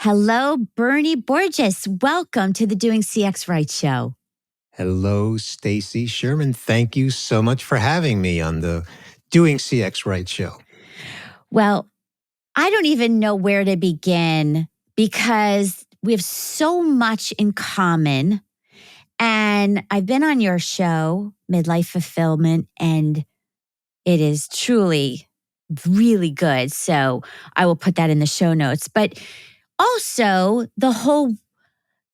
Hello, Bernie Borges. Welcome to the Doing CX Right show. Hello, Stacy. Sherman, thank you so much for having me on the Doing CX Right show. Well, I don't even know where to begin because we have so much in common. And I've been on your show, Midlife Fulfillment, and it is truly really good. So I will put that in the show notes. But also, the whole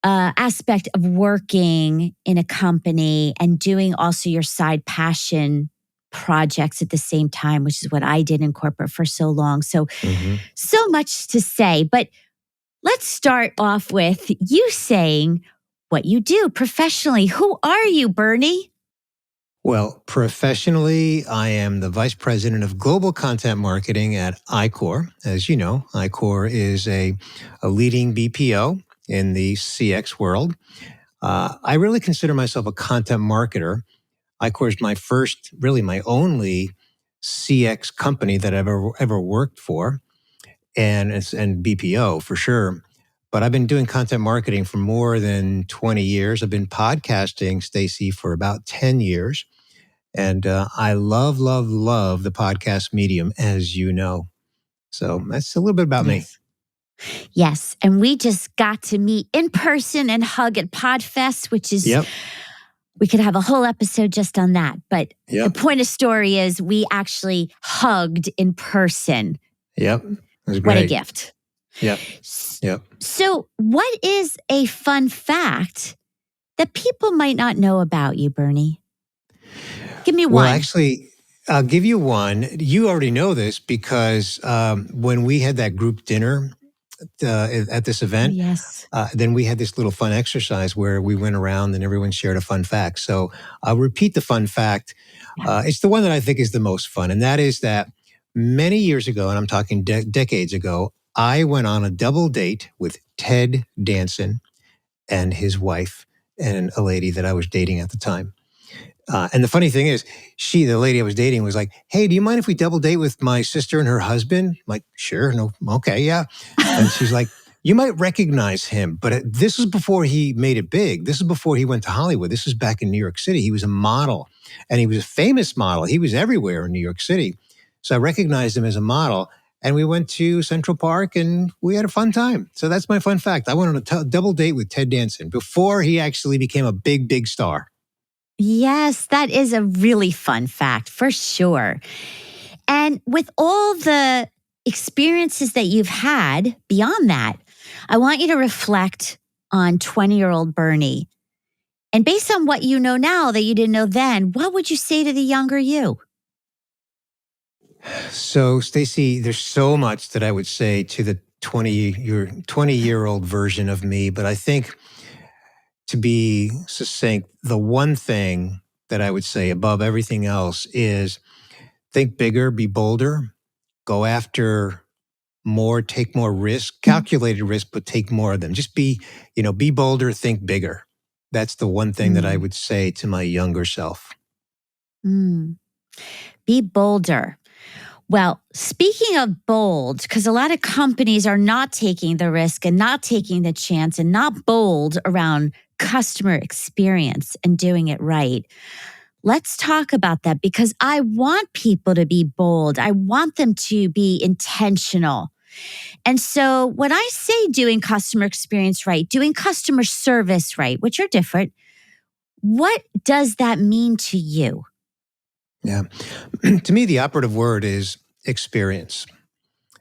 aspect of working in a company and doing also your side passion projects at the same time, which is what I did in corporate for so long. So, so much to say. But let's start off with you saying what you do professionally. Who are you, Bernie? Well, professionally, I am the Vice President of Global Content Marketing at iQor. As you know, iQor is a leading BPO in the CX world. I really consider myself a content marketer. iQor is my first, really my only CX company that I've ever worked for, and BPO for sure. But I've been doing content marketing for more than 20 years. I've been podcasting, Stacy, for about 10 years. And I love, love, love the podcast medium, as you know. So that's a little bit about me. Yes. And we just got to meet in person and hug at PodFest, which is, we could have a whole episode just on that. But the point of story is we actually hugged in person. Yep. It was great. What a gift. Yep. So what is a fun fact that people might not know about you, Bernie? Give me one. Well, actually, I'll give you one. You already know this because when we had that group dinner at this event, then we had this little fun exercise where we went around and everyone shared a fun fact. So I'll repeat the fun fact. It's the one that I think is the most fun. And that is that many years ago, and I'm talking decades ago, I went on a double date with Ted Danson and his wife and a lady that I was dating at the time. And the funny thing is, the lady I was dating was like, "Hey, do you mind if we double date with my sister and her husband?" I'm like, "Sure, no, okay, yeah." And she's like, "You might recognize him, but this was before he made it big. This is before he went to Hollywood. This was back in New York City. He was a model, and he was a famous model. He was everywhere in New York City. So I recognized him as a model, and we went to Central Park, and we had a fun time. So that's my fun fact. I went on a double date with Ted Danson before he actually became a big, big star." Yes, that is a really fun fact for sure. And with all the experiences that you've had beyond that, I want you to reflect on 20-year-old Bernie. And based on what you know now that you didn't know then, what would you say to the younger you? So, Stacy, there's so much that I would say to the 20-year-old version of me, but I think, to be succinct, the one thing that I would say above everything else is think bigger, be bolder, go after more, take more risk, calculated risk, but take more of them. Just be bolder, think bigger. That's the one thing that I would say to my younger self. Be bolder. Well, speaking of bold, because a lot of companies are not taking the risk and not taking the chance and not bold around customer experience and doing it right. Let's talk about that because I want people to be bold. I want them to be intentional. And so when I say doing customer experience right, doing customer service right, which are different, what does that mean to you? Yeah. To me, the operative word is experience.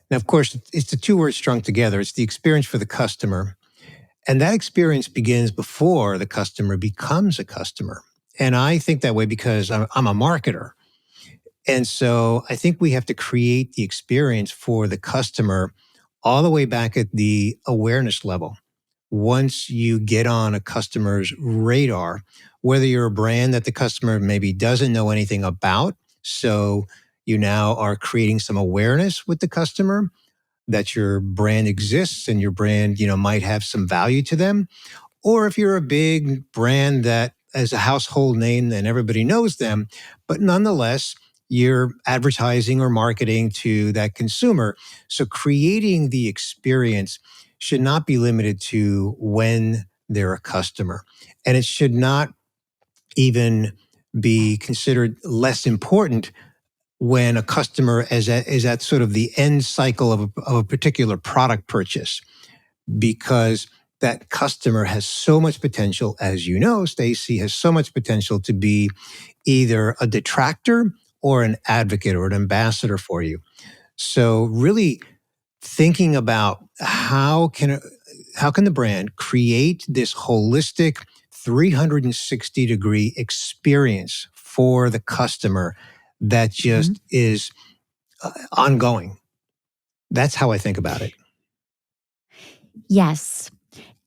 Now, of course, it's the two words strung together. It's the experience for the customer. And that experience begins before the customer becomes a customer. And I think that way because I'm a marketer. And so I think we have to create the experience for the customer all the way back at the awareness level. Once you get on a customer's radar, whether you're a brand that the customer maybe doesn't know anything about, so you now are creating some awareness with the customer that your brand exists and your brand, might have some value to them. Or if you're a big brand that is a household name and everybody knows them, but nonetheless, you're advertising or marketing to that consumer. So creating the experience should not be limited to when they're a customer. And it should not even be considered less important when a customer is at sort of the end cycle of a particular product purchase, because that customer has so much potential, as you know, Stacy, has so much potential to be either a detractor or an advocate or an ambassador for you. So really thinking about how can the brand create this holistic 360-degree experience for the customer that just is ongoing. That's how I think about it. Yes.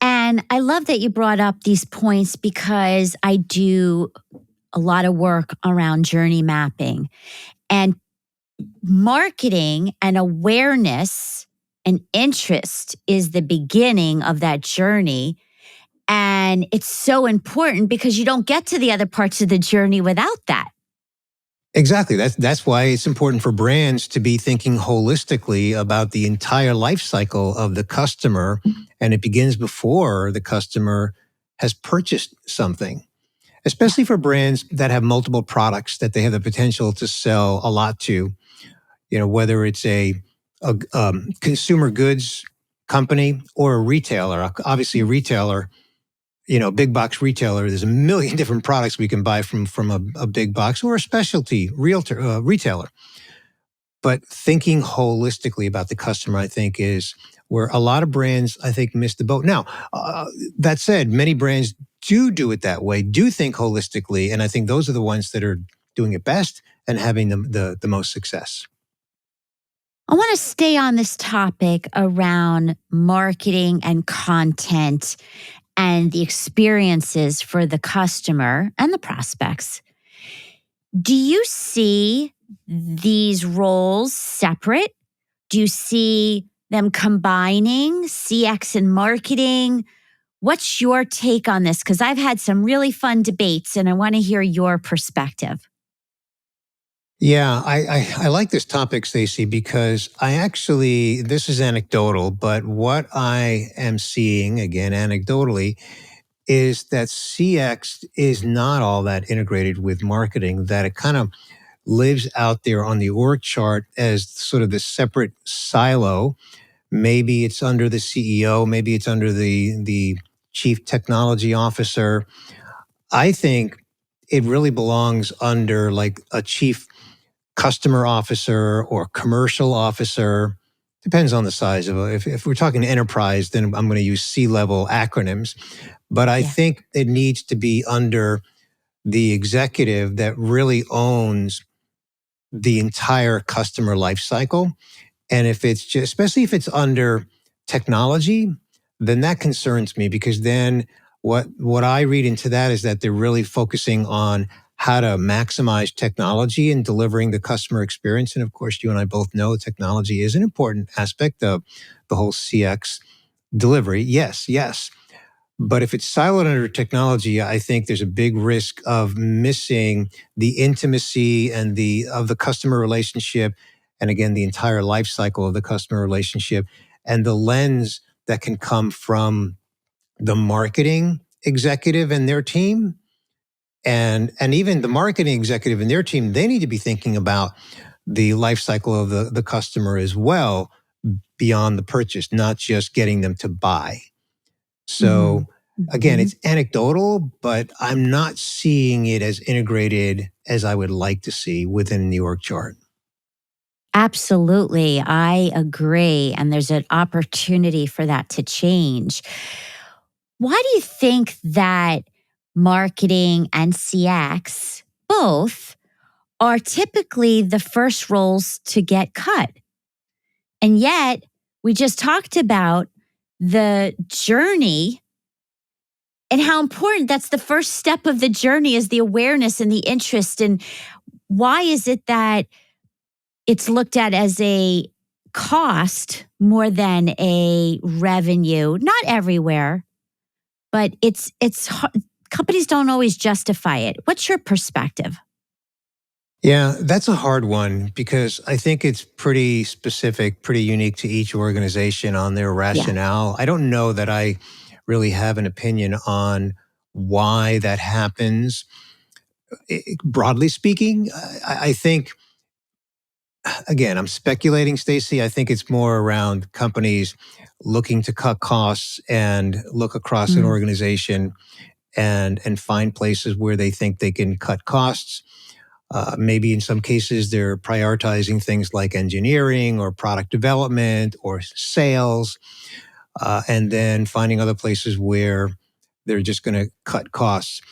And I love that you brought up these points because I do a lot of work around journey mapping, and marketing and awareness and interest is the beginning of that journey. And it's so important because you don't get to the other parts of the journey without that. Exactly. That's why it's important for brands to be thinking holistically about the entire life cycle of the customer. And it begins before the customer has purchased something, especially for brands that have multiple products that they have the potential to sell a lot to. You know, whether it's a consumer goods company or a retailer. Obviously, a retailer, you know, big box retailer, there's a million different products we can buy from a big box or a specialty retailer. But thinking holistically about the customer, I think, is where a lot of brands, I think, miss the boat. Now, that said, many brands do it that way, do think holistically. And I think those are the ones that are doing it best and having the most success. I want to stay on this topic around marketing and content and the experiences for the customer and the prospects. Do you see these roles separate? Do you see them combining CX and marketing? What's your take on this? Because I've had some really fun debates and I want to hear your perspective. Yeah, I like this topic, Stacy, because this is anecdotal, but what I am seeing, again, anecdotally, is that CX is not all that integrated with marketing, that it kind of lives out there on the org chart as sort of this separate silo. Maybe it's under the CEO, maybe it's under the chief technology officer. I think it really belongs under like a chief customer officer or commercial officer. Depends on the size of it. If we're talking enterprise, then I'm going to use C-level acronyms. But I think it needs to be under the executive that really owns the entire customer life cycle. And if it's just, especially if it's under technology, then that concerns me, because then what I read into that is that they're really focusing on how to maximize technology and delivering the customer experience. And of course, you and I both know technology is an important aspect of the whole CX delivery. Yes. But if it's siloed under technology, I think there's a big risk of missing the intimacy and of the customer relationship, and again, the entire life cycle of the customer relationship, and the lens that can come from the marketing executive and their team. And even the marketing executive and their team, they need to be thinking about the life cycle of the customer as well, beyond the purchase, not just getting them to buy. So again, it's anecdotal, but I'm not seeing it as integrated as I would like to see within the org chart. Absolutely. I agree. And there's an opportunity for that to change. Why do you think that marketing and CX both are typically the first roles to get cut? And yet, we just talked about the journey and how important that's the first step of the journey, is the awareness and the interest. And why is it that it's looked at as a cost more than a revenue? Not everywhere, but it's companies don't always justify it. What's your perspective? Yeah, that's a hard one because I think it's pretty specific, pretty unique to each organization on their Yeah. rationale. I don't know that I really have an opinion on why that happens. Broadly speaking, I think, again, I'm speculating, Stacy. I think it's more around companies looking to cut costs and look across an Mm. organization and find places where they think they can cut costs. Maybe in some cases, they're prioritizing things like engineering or product development or sales, and then finding other places where they're just going to cut costs.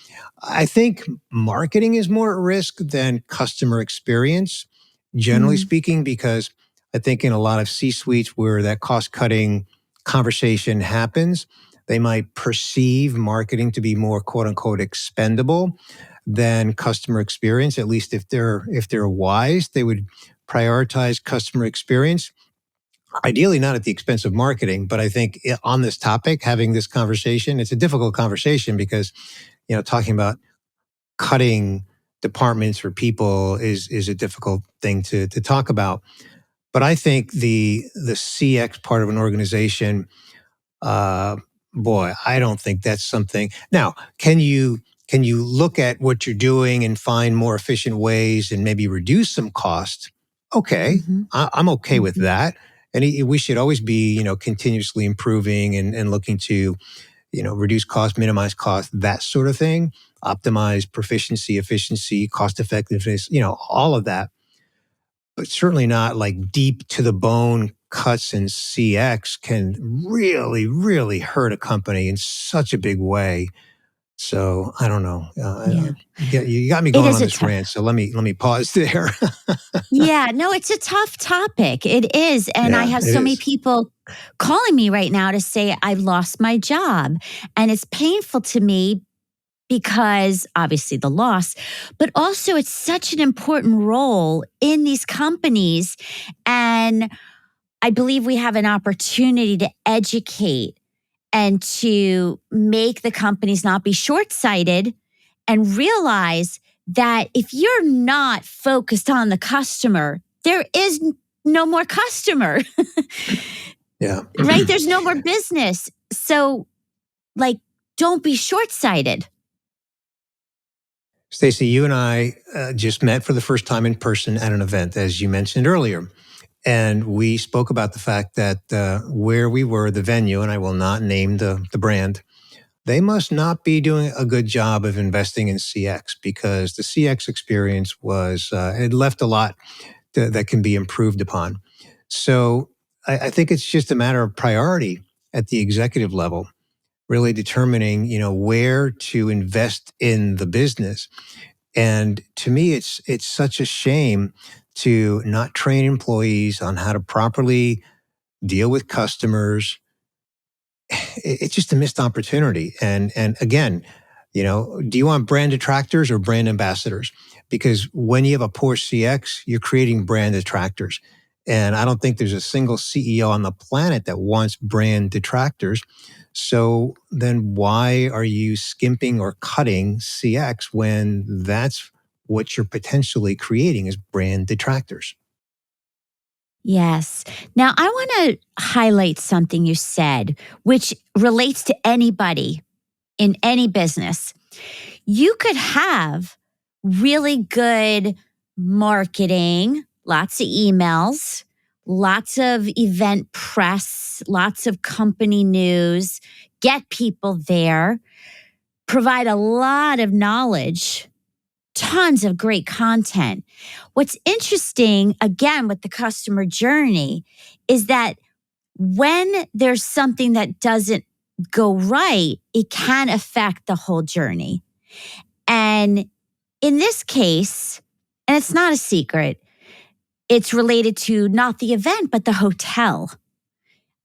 I think marketing is more at risk than customer experience, generally Mm. speaking, because I think in a lot of C suites where that cost cutting conversation happens, they might perceive marketing to be more quote unquote expendable than customer experience. At least if they're wise, they would prioritize customer experience. Ideally, not at the expense of marketing, but I think on this topic, having this conversation, it's a difficult conversation because, talking about cutting departments or people is a difficult thing to talk about. But I think the CX part of an organization, uh, boy, I don't think that's something. Now, can you look at what you're doing and find more efficient ways and maybe reduce some cost? Okay, Mhm. I'm okay with Mhm. that. And we should always be, continuously improving and looking to, reduce cost, minimize cost, that sort of thing, optimize proficiency, efficiency, cost effectiveness, all of that. But certainly not like deep to the bone cuts in CX can really, really hurt a company in such a big way. So I don't know. Yeah. You got me It going is on a this tough. rant. So let me pause there. Yeah, no, it's a tough topic. It is. And I Yeah, have it so many is. people calling me right now to say I've lost my job. And it's painful to me because obviously the loss, but also it's such an important role in these companies. And I believe we have an opportunity to educate and to make the companies not be short sighted and realize that if you're not focused on the customer, there is no more customer, Yeah. right? There's no more business. So, like, don't be short sighted. Stacy, you and I just met for the first time in person at an event, as you mentioned earlier. And we spoke about the fact that where we were, the venue, and I will not name the brand, they must not be doing a good job of investing in CX because the CX experience it left a lot that can be improved upon. So I think it's just a matter of priority at the executive level, really determining, where to invest in the business. And to me, it's such a shame to not train employees on how to properly deal with customers. It's just a missed opportunity. And again, do you want brand detractors or brand ambassadors? Because when you have a poor CX, you're creating brand detractors. And I don't think there's a single CEO on the planet that wants brand detractors. So then why are you skimping or cutting CX when that's what you're potentially creating is brand detractors? Yes. Now, I want to highlight something you said, which relates to anybody in any business. You could have really good marketing, lots of emails, lots of event press, lots of company news, get people there, provide a lot of knowledge, tons of great content. What's interesting, again, with the customer journey is that when there's something that doesn't go right, it can affect the whole journey. And in this case, and it's not a secret, it's related to not the event, but the hotel.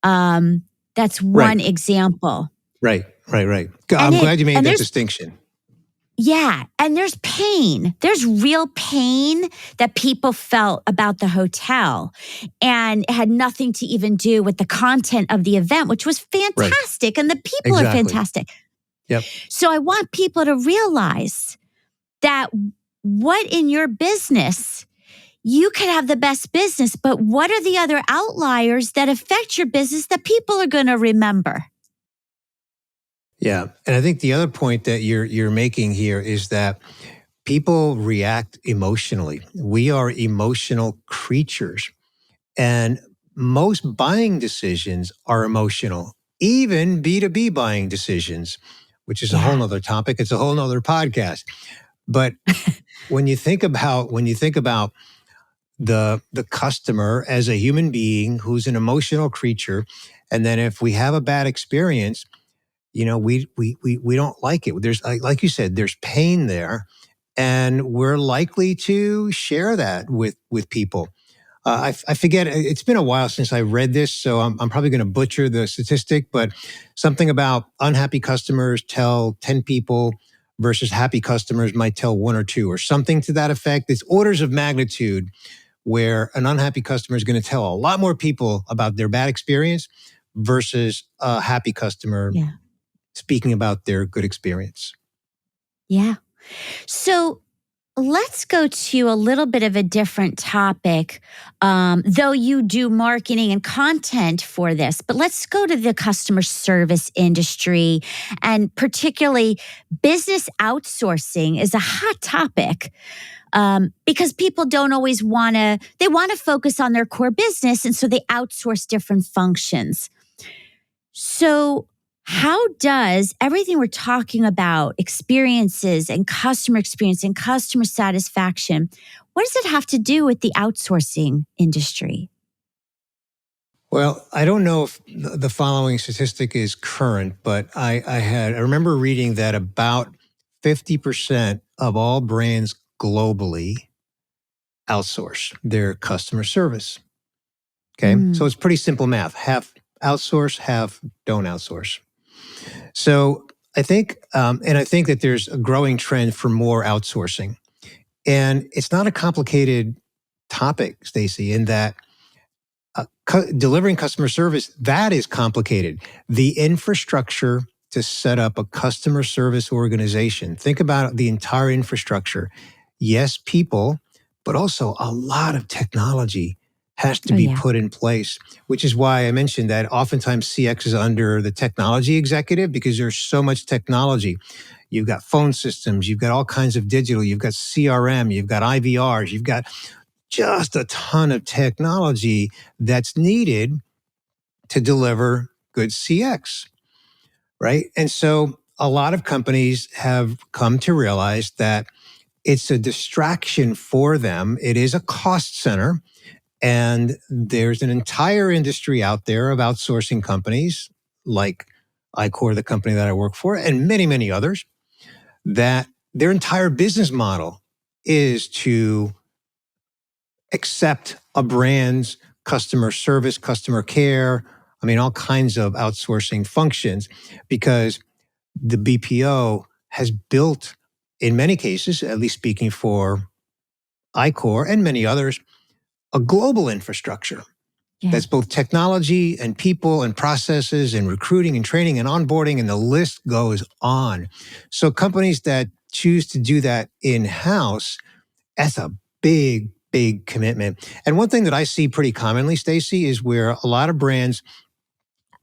That's Right, one example. right. And I'm glad you made that there's distinction. yeah, and there's pain. There's real pain that people felt about the hotel, and it had nothing to even do with the content of the event, which was Right, fantastic, and the people are exactly. fantastic. Yep. So I want people to realize that what in your business, you could have the best business, but what are the other outliers that affect your business that people are going to remember? Yeah. And I think the other point that you're making here is that people react emotionally. We are emotional creatures. And most buying decisions are emotional, even B2B buying decisions, which is a whole nother topic. It's a whole nother podcast. But when you think about the customer as a human being who's an emotional creature, and then if we have a bad experience, we don't like it. There's like you said, there's pain there, and we're likely to share that with people. I forget. It's been a while since I read this, so I'm probably going to butcher the statistic, but something about unhappy customers tell 10 people versus happy customers might tell one or two, or something to that effect. It's orders of magnitude where an unhappy customer is going to tell a lot more people about their bad experience versus a happy customer speaking about their good experience. Yeah. So let's go to a little bit of a different topic, though you do marketing and content for this, but let's go to the customer service industry, and particularly business outsourcing is a hot topic. Because people don't always they want to focus on their core business, and so they outsource different functions. So, how does everything we're talking about, experiences and customer experience and customer satisfaction, what does it have to do with the outsourcing industry? Well, I don't know if the following statistic is current, but I remember reading that about 50% of all brands globally outsource their customer service. Okay. So it's pretty simple math. Half outsource, half don't outsource. So I think that there's a growing trend for more outsourcing. And it's not a complicated topic, Stacy, in that delivering customer service, that is complicated. The infrastructure to set up a customer service organization, think about the entire infrastructure. Yes, people, but also a lot of technology has to be put in place, which is why I mentioned that oftentimes CX is under the technology executive because there's so much technology. You've got phone systems, you've got all kinds of digital, you've got CRM, you've got IVRs, you've got just a ton of technology that's needed to deliver good CX, right? And so a lot of companies have come to realize that it's a distraction for them. It is a cost center. And there's an entire industry out there of outsourcing companies like iCore, the company that I work for, and many, many others, that their entire business model is to accept a brand's customer service, customer care, all kinds of outsourcing functions, because the BPO has built, in many cases, at least speaking for iCore and many others, a global infrastructure that's both technology and people and processes and recruiting and training and onboarding, and the list goes on. So companies that choose to do that in-house, that's a big, big commitment. And one thing that I see pretty commonly, Stacy, is where a lot of brands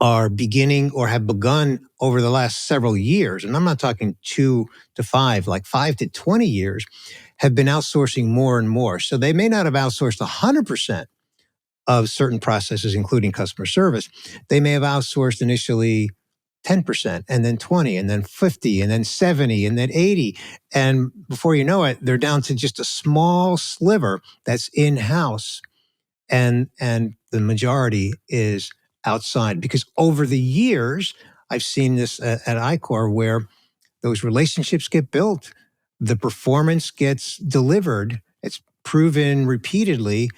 are beginning or have begun over the last several years, and I'm not talking 2 to 5, like 5 to 20 years, have been outsourcing more and more. So they may not have outsourced 100% of certain processes, including customer service. They may have outsourced initially 10% and then 20 and then 50 and then 70 and then 80. And before you know it, they're down to just a small sliver that's in-house. And the majority is outside, because over the years, I've seen this at iCore where those relationships get built, the performance gets delivered, it's proven repeatedly,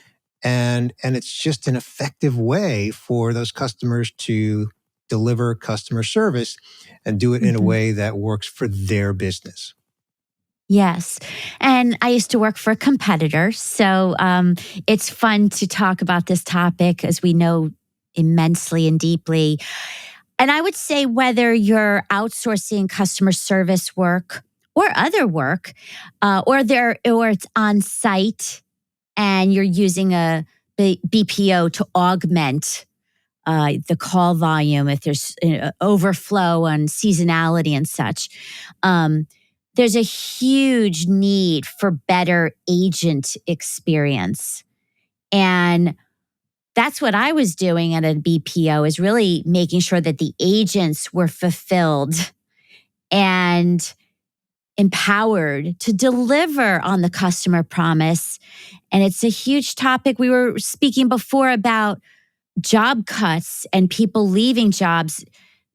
and it's just an effective way for those customers to deliver customer service and do it in a way that works for their business. Yes. And I used to work for a competitor. So it's fun to talk about this topic, as we know immensely and deeply. And I would say whether you're outsourcing customer service work or other work, or it's on site and you're using a BPO to augment the call volume if there's overflow on seasonality and such. There's a huge need for better agent experience. And that's what I was doing at a BPO, is really making sure that the agents were fulfilled and empowered to deliver on the customer promise. And it's a huge topic. We were speaking before about job cuts and people leaving jobs.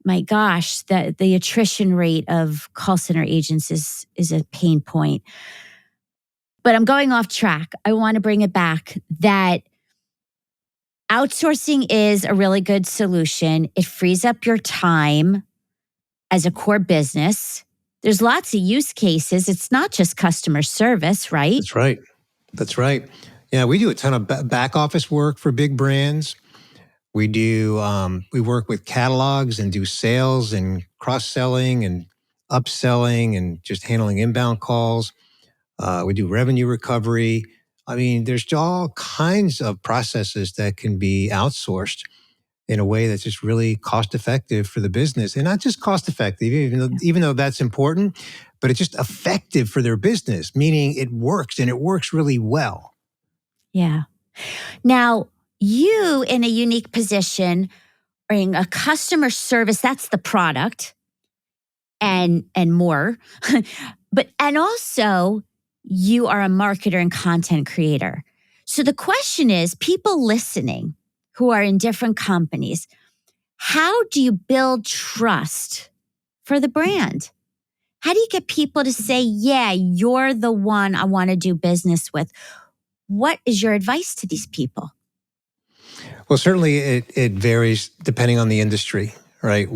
My gosh, the attrition rate of call center agents is a pain point. But I'm going off track. I want to bring it back that outsourcing is a really good solution. It frees up your time as a core business. There's lots of use cases. It's not just customer service, right? That's right. That's right. Yeah, we do a ton of back office work for big brands. We do, we work with catalogs and do sales and cross-selling and upselling and just handling inbound calls. We do revenue recovery. I mean, there's all kinds of processes that can be outsourced in a way that's just really cost effective for the business, and not just cost effective, even though that's important, but it's just effective for their business, meaning it works and it works really well. Yeah. Now, you in a unique position are in a customer service, that's the product and more. And also you are a marketer and content creator. So the question is, people listening who are in different companies, how do you build trust for the brand? How do you get people to say, yeah, you're the one I want to do business with? What is your advice to these people? Well, certainly it varies depending on the industry, right?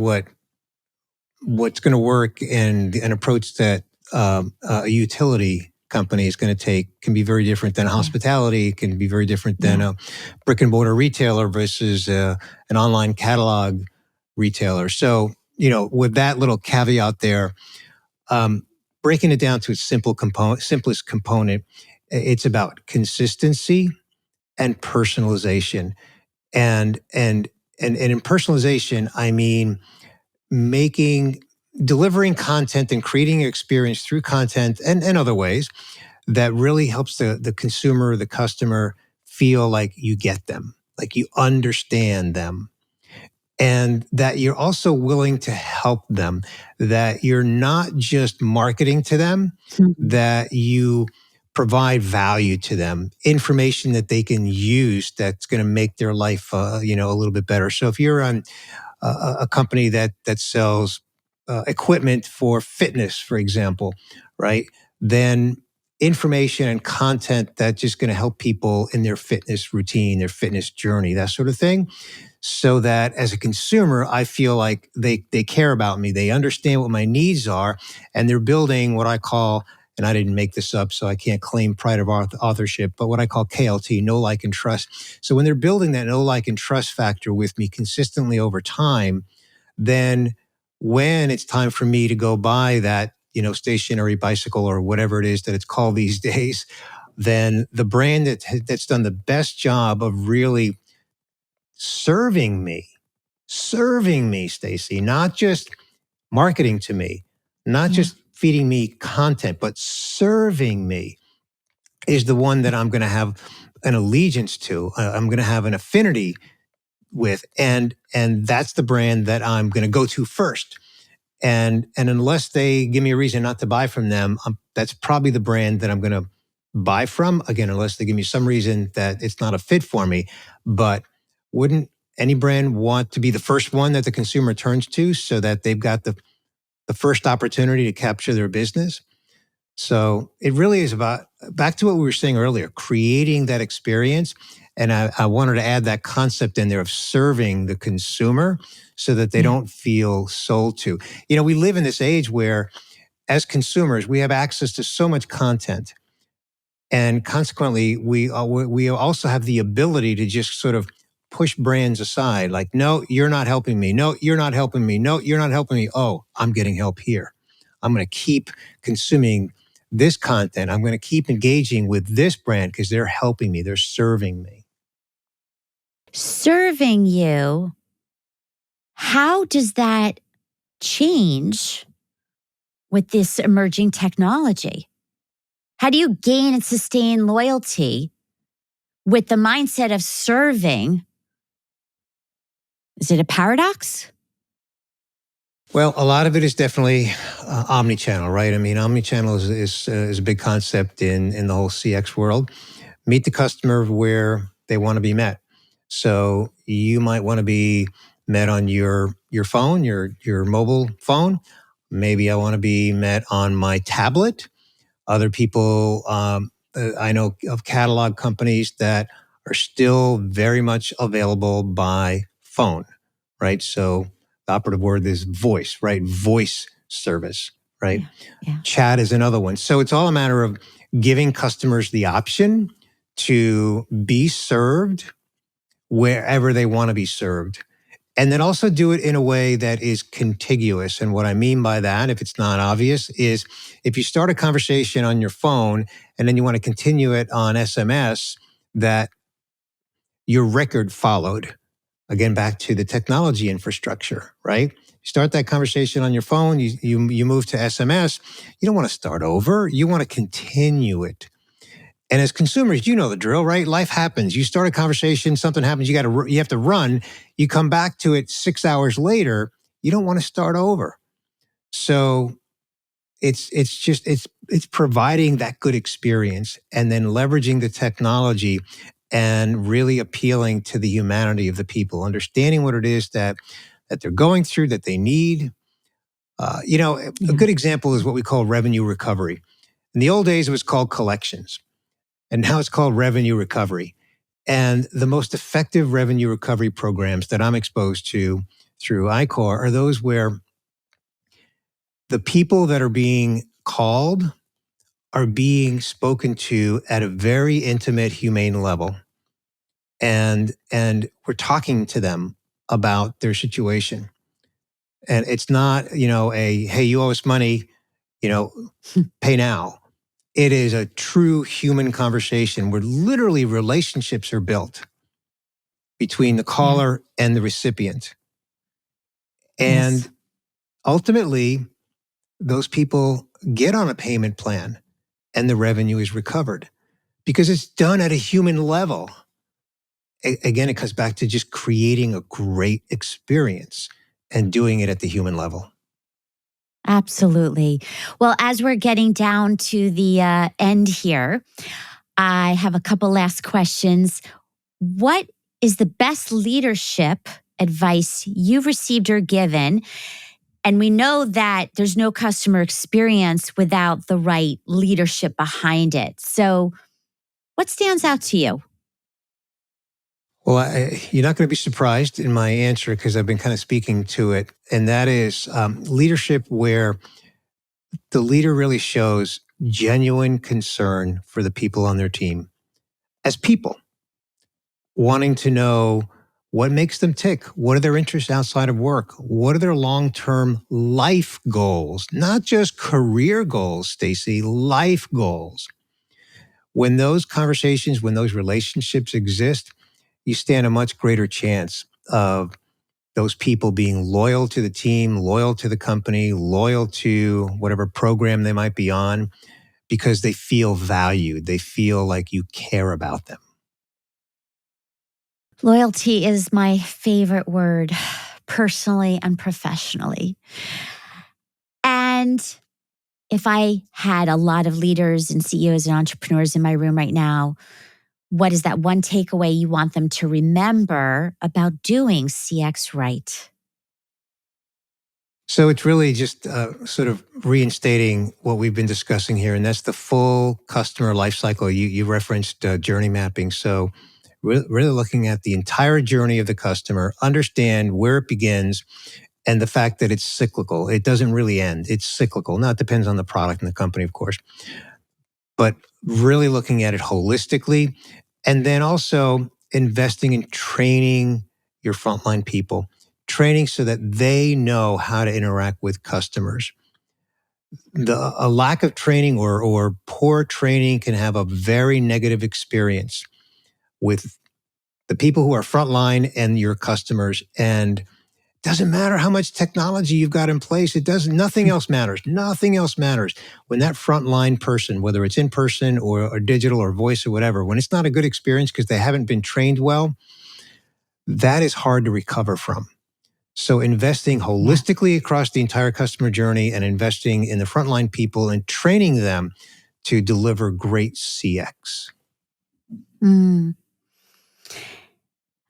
What's going to work, and an approach that a utility company is going to take can be very different than hospitality, can be very different than a brick and mortar retailer versus an online catalog retailer. So, with that little caveat there, breaking it down to its simplest component, it's about consistency and personalization. And in personalization, I mean delivering content and creating an experience through content and other ways that really helps the consumer, the customer feel like you get them, like you understand them, and that you're also willing to help them, that you're not just marketing to them, that you provide value to them, information that they can use that's going to make their life, a little bit better. So if you're on a company that sells equipment for fitness, for example, right? Then information and content that's just going to help people in their fitness routine, their fitness journey, that sort of thing. So that as a consumer, I feel like they care about me. They understand what my needs are, and they're building what I call, and I didn't make this up, so I can't claim pride of authorship, but what I call KLT, know, like, and trust. So when they're building that know, like, and trust factor with me consistently over time, then when it's time for me to go buy that, stationary bicycle or whatever it is that it's called these days, then the brand that's done the best job of really serving me, Stacy, not just marketing to me, not just feeding me content, but serving me, is the one that I'm going to have an allegiance to. I'm going to have an affinity with, and that's the brand that I'm going to go to first. And unless they give me a reason not to buy from them, that's probably the brand that I'm going to buy from. Again, unless they give me some reason that it's not a fit for me. But wouldn't any brand want to be the first one that the consumer turns to, so that they've got the first opportunity to capture their business? So it really is about, back to what we were saying earlier, creating that experience. And I wanted to add that concept in there of serving the consumer so that they don't feel sold to. We live in this age where, as consumers, we have access to so much content. And consequently, we also have the ability to just sort of push brands aside. Like, no, you're not helping me. No, you're not helping me. No, you're not helping me. Oh, I'm getting help here. I'm going to keep consuming this content. I'm going to keep engaging with this brand because they're helping me. They're serving me. Serving you, how does that change with this emerging technology? How do you gain and sustain loyalty with the mindset of serving? Is it a paradox? Well, a lot of it is definitely omni-channel, right? I mean, omni-channel is a big concept in the whole CX world. Meet the customer where they want to be met. So you might want to be met on your phone, your mobile phone. Maybe I want to be met on my tablet. Other people, I know of catalog companies that are still very much available by phone, right? So the operative word is voice, right? Voice service, right? Yeah. Chat is another one. So it's all a matter of giving customers the option to be served wherever they want to be served. And then also do it in a way that is contiguous. And what I mean by that, if it's not obvious, is if you start a conversation on your phone and then you want to continue it on SMS, that your record followed. Again, back to the technology infrastructure, right? You start that conversation on your phone, you move to SMS, you don't want to start over, you want to continue it. And as consumers, you know the drill, right? Life happens. You start a conversation, something happens, you have to run. You come back to it 6 hours later, you don't want to start over. So it's providing that good experience and then leveraging the technology and really appealing to the humanity of the people, understanding what it is that they're going through, that they need. A good example is what we call revenue recovery. In the old days, it was called collections. And now it's called revenue recovery. And the most effective revenue recovery programs that I'm exposed to through ICOR are those where the people that are being called are being spoken to at a very intimate, humane level. And we're talking to them about their situation. And it's not, hey, you owe us money, pay now. It is a true human conversation where literally relationships are built between the caller and the recipient. And ultimately, those people get on a payment plan and the revenue is recovered because it's done at a human level. Again, it comes back to just creating a great experience and doing it at the human level. Absolutely. Well, as we're getting down to the end here, I have a couple last questions. What is the best leadership advice you've received or given? And we know that there's no customer experience without the right leadership behind it. So what stands out to you? Well, you're not going to be surprised in my answer because I've been kind of speaking to it. And that is leadership where the leader really shows genuine concern for the people on their team as people, wanting to know what makes them tick. What are their interests outside of work? What are their long-term life goals? Not just career goals, Stacy, life goals. When those conversations, when those relationships exist, you stand a much greater chance of those people being loyal to the team, loyal to the company, loyal to whatever program they might be on, because they feel valued. They feel like you care about them. Loyalty is my favorite word, personally and professionally. And if I had a lot of leaders and CEOs and entrepreneurs in my room right now, what is that one takeaway you want them to remember about doing CX right? So it's really just sort of reinstating what we've been discussing here, and that's the full customer lifecycle. You referenced journey mapping. So really looking at the entire journey of the customer, understand where it begins, and the fact that it's cyclical. It doesn't really end. It's cyclical. Now, it depends on the product and the company, of course, but really looking at it holistically, and then also investing in training your frontline people, training so that they know how to interact with customers. a lack of training or poor training can have a very negative experience with the people who are frontline and your customers. And doesn't matter how much technology you've got in place. Nothing else matters. Nothing else matters. When that frontline person, whether it's in person or digital or voice or whatever, when it's not a good experience because they haven't been trained well, that is hard to recover from. So investing holistically across the entire customer journey and investing in the frontline people and training them to deliver great CX. Mm.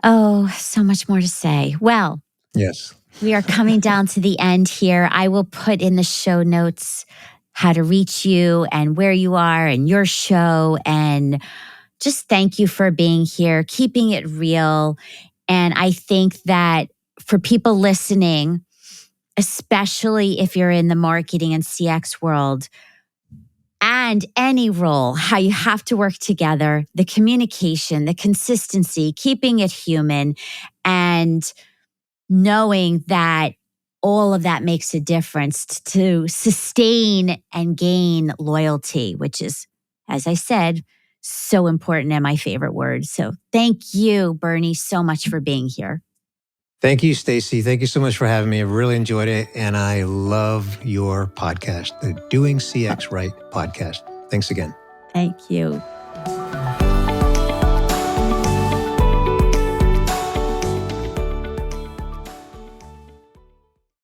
Oh, so much more to say. Well, yes, we are coming down to the end here. I will put in the show notes how to reach you and where you are and your show. And just thank you for being here, keeping it real. And I think that for people listening, especially if you're in the marketing and CX world, and any role, how you have to work together, the communication, the consistency, keeping it human, and knowing that all of that makes a difference to sustain and gain loyalty, which is, as I said, so important and my favorite word. So thank you, Bernie, so much for being here. Thank you, Stacy. Thank you so much for having me. I really enjoyed it. And I love your podcast, the Doing CX Right podcast. Thanks again. Thank you.